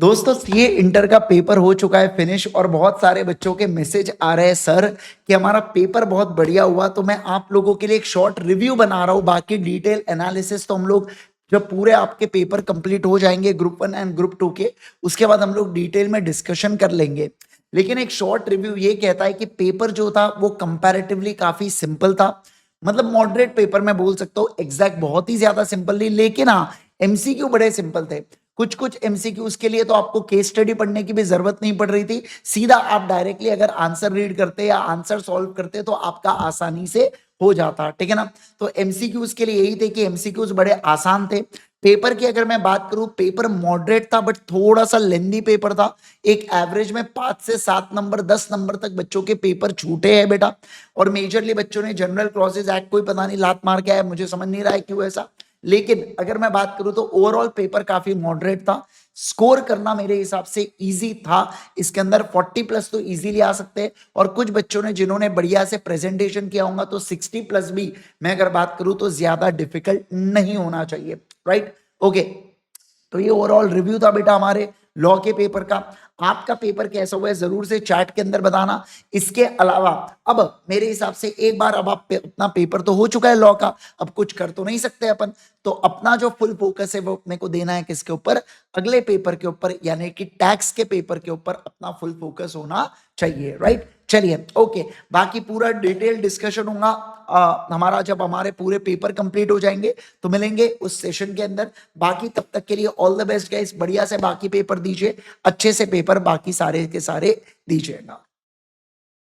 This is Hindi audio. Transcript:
दोस्तों सीए इंटर का पेपर हो चुका है फिनिश और बहुत सारे बच्चों के मैसेज आ रहे हैं सर कि हमारा पेपर बहुत बढ़िया हुआ। तो मैं आप लोगों के लिए एक शॉर्ट रिव्यू बना रहा हूँ। बाकी डिटेल एनालिसिस तो हम लोग जब पूरे आपके पेपर कंप्लीट हो जाएंगे ग्रुप 1 एंड ग्रुप 2 के, उसके बाद हम लोग डिटेल में डिस्कशन कर लेंगे। लेकिन एक शॉर्ट रिव्यू ये कहता है कि पेपर जो था वो कंपैरेटिवली काफी सिंपल था। मतलब मॉडरेट पेपर मैं बोल सकता हूँ, एग्जैक्ट बहुत ही ज्यादा सिंपल नहीं, लेकिन हाँ एमसीक्यू बड़े सिंपल थे। कुछ कुछ एमसीक्यूज के लिए तो आपको केस स्टडी पढ़ने की भी जरूरत नहीं पड़ रही थी, सीधा आप डायरेक्टली अगर आंसर रीड करते या आंसर सॉल्व करते तो आपका आसानी से हो जाता। ठीक है ना। तो एमसीक्यूज के लिए यही थे कि एमसीक्यूज बड़े आसान थे। पेपर की अगर मैं बात करूं, पेपर मॉडरेट था बट थोड़ा सा लेंदी पेपर था। एक एवरेज में 5 से 7 नंबर 10 नंबर तक बच्चों के पेपर छूटे हैं बेटा। और मेजरली बच्चों ने जनरल क्लॉजेज एक्ट कोई पता नहीं लात मार के आया, मुझे समझ नहीं रहा है क्यों ऐसा। लेकिन अगर मैं बात करूं तो ओवरऑल पेपर काफी मॉडरेट था। स्कोर करना मेरे हिसाब से इजी था। इसके अंदर 40+ तो इजीली आ सकते हैं। और कुछ बच्चों ने जिन्होंने बढ़िया से प्रेजेंटेशन किया होगा तो 60+ भी मैं अगर बात करूं तो ज्यादा डिफिकल्ट नहीं होना चाहिए। Right, okay. तो ये ओवरऑल रिव्यू था बेटा हमारे लॉ के पेपर का। आपका पेपर कैसा हुआ है जरूर से चैट के अंदर बताना। इसके अलावा अब मेरे हिसाब से एक बार अब अपना पेपर तो हो चुका है लॉ का, अब कुछ कर तो नहीं सकते अपन। तो अपना जो फुल फोकस है वो अपने को देना है किसके ऊपर, अगले पेपर के ऊपर, यानी कि टैक्स के पेपर के ऊपर अपना फुल फोकस होना चाहिए। राइट, चलिए ओके। बाकी पूरा डिटेल डिस्कशन होगा हमारा जब हमारे पूरे पेपर कंप्लीट हो जाएंगे, तो मिलेंगे उस सेशन के अंदर। बाकी तब तक के लिए ऑल द बेस्ट गाइस, बढ़िया से बाकी पेपर दीजिए, अच्छे से पेपर बाकी सारे के सारे दीजिएगा।